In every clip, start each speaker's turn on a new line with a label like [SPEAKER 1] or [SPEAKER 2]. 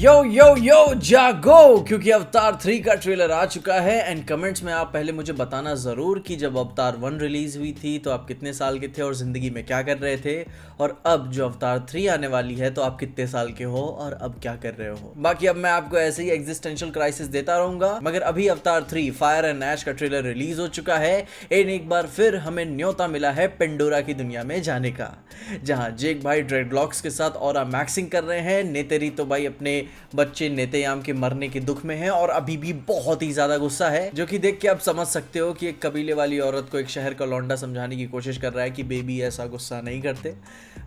[SPEAKER 1] यो यो यो जागो, क्योंकि अवतार 3 का ट्रेलर आ चुका है। एंड कमेंट्स में आप पहले मुझे बताना ज़रूर कि जब अवतार 1 रिलीज़ हुई थी तो आप कितने साल के थे और ज़िंदगी में क्या कर रहे थे, और अब जो अवतार 3 आने वाली है तो आप कितने साल के हो और अब क्या कर रहे हो। बाकी अब मैं आपको ऐसे ही एग्जिस्टेंशियल क्राइसिस देता रहूंगा, मगर अभी अवतार 3 फायर एंड ऐश का ट्रेलर रिलीज हो चुका है। एंड एक बार फिर हमें न्योता मिला है पेंडोरा की दुनिया में जाने का, जहां जेक भाई ड्रेडलॉक्स के साथ ऑरा मैक्सिंग कर रहे हैं। नेतेरी तो भाई अपने बच्चे नेतेयाम के मरने के दुख में है और अभी भी बहुत ही ज्यादा गुस्सा है, जो कि देख के आप समझ सकते हो कि एक कबीले वाली औरत को एक शहर का लौंडा समझाने की कोशिश कर रहा है कि बेबी ऐसा गुस्सा नहीं करते।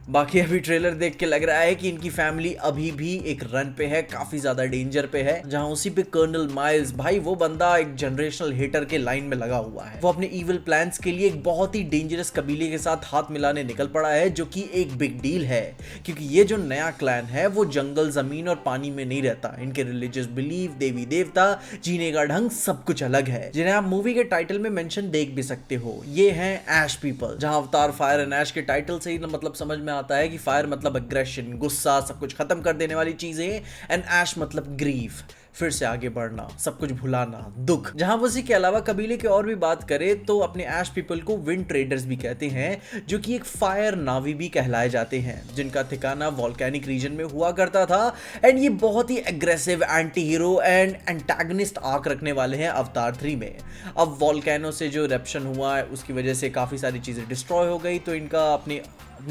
[SPEAKER 1] बाकी अभी ट्रेलर देख के लग रहा है कि इनकी फैमिली अभी भी एक रन पे है, काफी ज्यादा डेंजर पे है, जहां उसी पे कर्नल माइल्स भाई वो बंदा एक जनरेशनल हेटर के लाइन में लगा हुआ है। वो अपने इविल प्लान्स के लिए एक बहुत ही डेंजरस कबीले के साथ हाथ मिलाने निकल पड़ा है, जो कि एक बिग डील है, क्योंकि ये जो नया क्लैन है वो जंगल, जमीन और पानी में नहीं रहता। इनके रिलीजियस बिलीफ, देवी देवता, जीने का ढंग सब कुछ अलग है, जिन्हें आप मूवी के टाइटल में मेंशन देख भी सकते हो। ये हैं ऐश पीपल, जहां अवतार फायर एंड ऐश के टाइटल से ही मतलब समझ में आता है कि फायर मतलब अग्रेशन, गुस्सा, सब कुछ खत्म कर देने वाली चीजें, एंड ऐश मतलब ग्रीफ, फिर से आगे बढ़ना, सब कुछ भुलाना, दुख। जहां उसी के अलावा कबीले की और भी बात करें तो अपने ऐश पीपल को विंड ट्रेडर्स भी कहते हैं, जो कि एक फायर नावी भी कहलाए जाते हैं, जिनका ठिकाना वॉल्केनिक रीजन में हुआ करता था। एंड ये बहुत ही aggressive anti hero and antagonist arc रखने वाले हैं अवतार 3 में। अब वॉल्केनो से जो इरप्शन हुआ है उसकी वजह से काफी सारी चीजें डिस्ट्रॉय हो गई, तो इनका अपने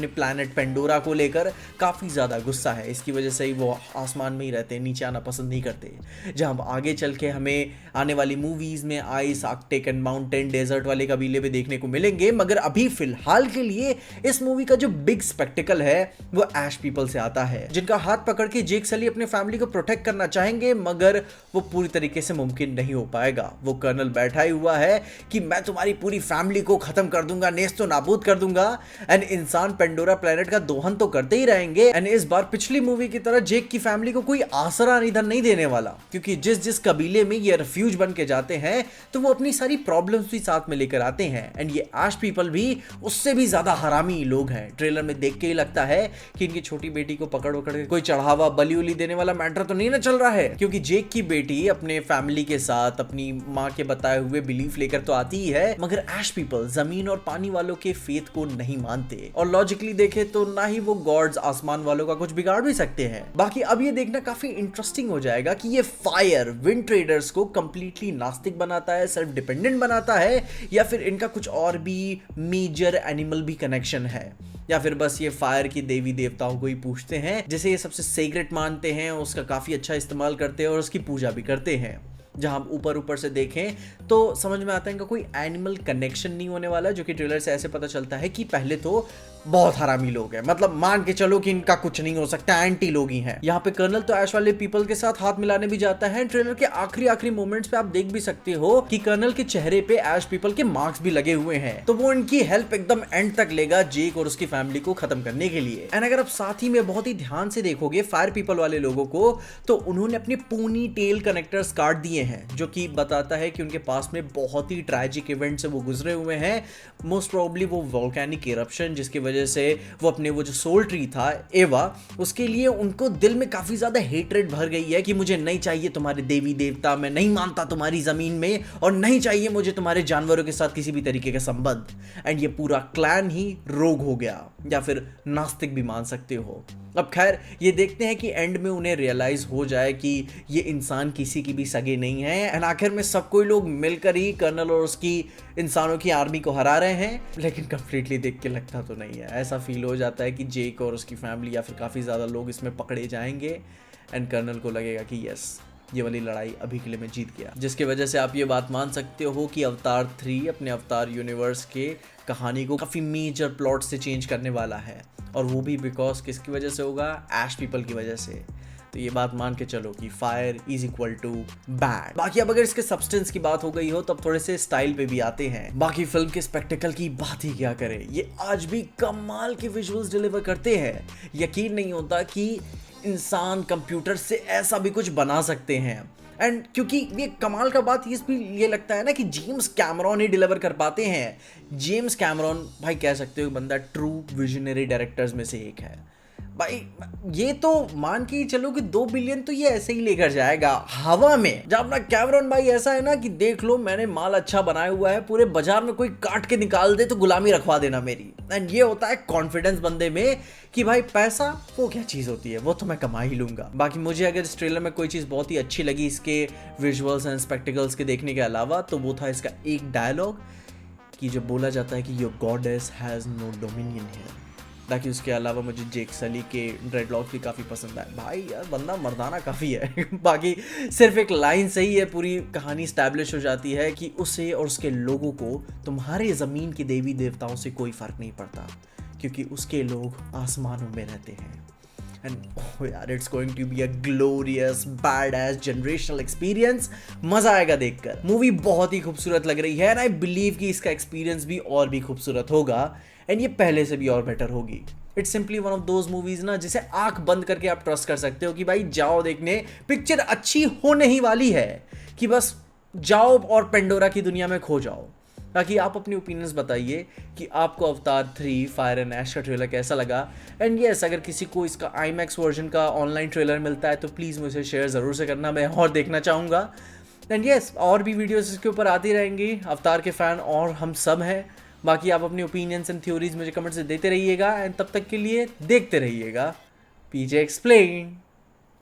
[SPEAKER 1] प्लैनेट पेंडोरा को लेकर काफ़ी ज़्यादा गुस्सा है। इसकी वजह से ही वो आसमान में ही रहते हैं, नीचे आना पसंद नहीं करते। जहाँ आगे चल के हमें आने वाली मूवीज़ में ice, Arctic and mountain, desert वाले कबीले भी देखने को मिलेंगे, मगर अभी फिलहाल के लिए इस मूवी का जो बिग स्पेक्टिकल है वो ऐश पीपल से आता है, जिनका हाथ पकड़ के जेक सली अपने फैमिली को प्रोटेक्ट करना चाहेंगे, मगर वो पूरी तरीके से मुमकिन नहीं हो पाएगा। वो कर्नल बैठा ही हुआ है कि मैं तुम्हारी पूरी फैमिली को खत्म कर दूंगा, नेस्तो नाबूद कर दूंगा। एंड इंसान पेंडोरा प्लेनेट का दोहन तो करते ही रहेंगे। एंड इस बार पिछली मूवी की तरह जेक की फैमिली को कोई आसरा निधन नहीं देने वाला, क्योंकि जिस जिस कबीले में ये रेफ्यूज बन के जाते हैं तो वो अपनी सारी प्रॉब्लम्स भी साथ में लेकर आते हैं। एंड ये ऐश पीपल भी उससे भी ज्यादा हरामी लोग हैं। ट्रेलर में देख के ही लगता है कि इनकी छोटी बेटी को पकड़ के कोई चढ़ावा, बलि उली देने वाला मैटर तो नहीं ना चल रहा है, क्योंकि जेक की बेटी अपने फैमिली के साथ अपनी माँ के बताए हुए बिलीफ लेकर तो आती ही है, मगर ऐश पीपल जमीन और पानी वालों के फेथ को नहीं मानते, और लॉजिकली देखे तो ना ही वो गॉड्स आसमान वालों का कुछ बिगाड़ भी सकते हैं। बाकी अब ये देखना काफी इंटरेस्टिंग हो जाएगा कि ये फायर विंड ट्रेडर्स को कंप्लीटली नास्तिक बनाता है, सेल्फ डिपेंडेंट बनाता है, या फिर इनका कुछ और भी मेजर एनिमल भी कनेक्शन है, या फिर बस ये फायर की देवी देवताओं को ही पूछते हैं, जिसे ये सबसे सीक्रेट मानते हैं, उसका काफी अच्छा इस्तेमाल करते हैं और उसकी पूजा भी करते हैं। जहां हम ऊपर से देखें तो समझ में आता है इनका कोई एनिमल कनेक्शन नहीं होने वाला, जो कि ट्रेलर से ऐसे पता चलता है कि पहले तो बहुत हरामी लोग हैं, मतलब मान के चलो कि इनका कुछ नहीं हो सकता, एंटी लोग ही हैं। यहाँ पे कर्नल तो ऐश वाले पीपल के साथ हाथ मिलाने भी जाता है। ट्रेलर के आखिरी मोमेंट्स पे आप देख भी सकते हो कि कर्नल के चेहरे पे ऐश पीपल के मार्क्स भी लगे हुए हैं, तो वो इनकी हेल्प एकदम एंड तक लेगा जेक और उसकी फैमिली को खत्म करने के लिए। एंड अगर आप साथ ही में बहुत ही ध्यान से देखोगे फायर पीपल वाले लोगों को, तो उन्होंने अपने पोनी टेल कनेक्टर्स काट दिए हैं, जो कि बताता है कि उनके पास में बहुत ही ट्रेजिक इवेंट से वो गुजरे हुए हैं। मोस्ट प्रोबेबली वो वोल्केनिक इरप्शन, जिसकी वजह से वो अपने वो जो सोल ट्री था एवा, उसके लिए उनको दिल में काफी ज्यादा हेट्रेड भर गई है कि मुझे नहीं चाहिए तुम्हारे देवी देवता, मैं नहीं मानता तुम्हारी जमीन में, और नहीं चाहिए मुझे तुम्हारे जानवरों के साथ किसी भी तरीके का संबंध। एंड ये पूरा क्लैन ही रोग हो गया, या फिर नास्तिक भी मान सकते हो। अब खैर ये देखते हैं कि एंड में उन्हें रियलाइज हो जाए कि ये इंसान किसी की भी सगे नहीं है, एंड आखिर में सब कोई लोग मिलकर ही कर्नल और उसकी इंसानों की आर्मी को हरा रहे हैं। लेकिन कंप्लीटली देख के लगता तो नहीं है, ऐसा फील हो जाता है कि जेक और उसकी फैमिली या फिर काफ़ी ज़्यादा लोग इसमें पकड़े जाएंगे, एंड कर्नल को लगेगा कि यस, ये वाली लड़ाई अभी के लिए मैं जीत गया, जिसकी वजह से आप ये बात मान सकते हो कि अवतार 3 अपने अवतार यूनिवर्स के कहानी को काफ़ी मेजर प्लॉट से चेंज करने वाला है, और वो भी बिकॉज किसकी वजह से होगा, ऐश पीपल की वजह से। तो ये बात मान के चलो कि fire is equal to bad. बाकी अब अगर इसके सब्सटेंस की बात हो गई हो, तब थोड़े से स्टाइल पे भी आते हैं। बाकी फिल्म के स्पेक्टिकल की बात ही क्या करें, ये आज भी कमाल के विजुअल्स डिलीवर करते हैं। यकीन नहीं होता कि इंसान कंप्यूटर से ऐसा भी कुछ बना सकते हैं। एंड क्योंकि ये कमाल का बात ये लगता है ना कि जेम्स कैमरॉन ही डिलीवर कर पाते हैं। जेम्स कैमरॉन भाई कह सकते हो बंदा ट्रू विजनरी डायरेक्टर्स में से एक है। भाई ये तो मान के ही चलो कि 2 बिलियन तो ये ऐसे ही लेकर जाएगा हवा में। जब अपना कैमरॉन भाई ऐसा है ना कि देख लो मैंने माल अच्छा बनाया हुआ है, पूरे बाजार में कोई काट के निकाल दे तो गुलामी रखवा देना मेरी। एंड ये होता है कॉन्फिडेंस बंदे में कि भाई पैसा वो क्या चीज़ होती है, वो तो मैं कमा ही लूंगा। बाकी मुझे अगर इस ट्रेलर में कोई चीज़ बहुत ही अच्छी लगी इसके विजुअल्स एंड स्पेक्टिकल्स के देखने के अलावा, तो वो था इसका एक डायलॉग कि जब बोला जाता है कि your goddess has no dominion here. ताकि उसके अलावा मुझे जेक सली के ड्रेडलॉक भी काफ़ी पसंद आए। भाई यार बंदा मर्दाना काफ़ी है। बाकी सिर्फ एक लाइन से ही है पूरी कहानी स्टैब्लिश हो जाती है कि उसे और उसके लोगों को तुम्हारे ज़मीन के देवी देवताओं से कोई फ़र्क नहीं पड़ता, क्योंकि उसके लोग आसमानों में रहते हैं। एंड यार it's going to be a glorious bad age generational experience. मज़ा आएगा देखकर। मूवी बहुत ही खूबसूरत लग रही है एंड आई बिलीव कि इसका एक्सपीरियंस भी और भी खूबसूरत होगा एंड ये पहले से भी और बेटर होगी। It's simply one of those movies ना जिसे आंख बंद करके आप ट्रस्ट कर सकते हो कि भाई जाओ देखने, पिक्चर अच्छी होने ही वाली है, कि बस जाओ और पेंडोरा की दुनिया में खो जाओ। बाकी आप अपनी ओपिनियंस बताइए कि आपको अवतार 3 फायर एंड ऐश का ट्रेलर कैसा लगा। एंड यस अगर किसी को इसका IMAX वर्जन का ऑनलाइन ट्रेलर मिलता है तो प्लीज़ मुझे शेयर ज़रूर से करना, मैं और देखना चाहूँगा। एंड यस और भी वीडियोस इसके ऊपर आती रहेंगी। अवतार के फ़ैन और हम सब हैं। बाकी आप अपनी ओपिनियंस एंड थ्योरीज मुझे कमेंट से देते रहिएगा एंड तब तक के लिए देखते रहिएगा PJ एक्सप्लेन।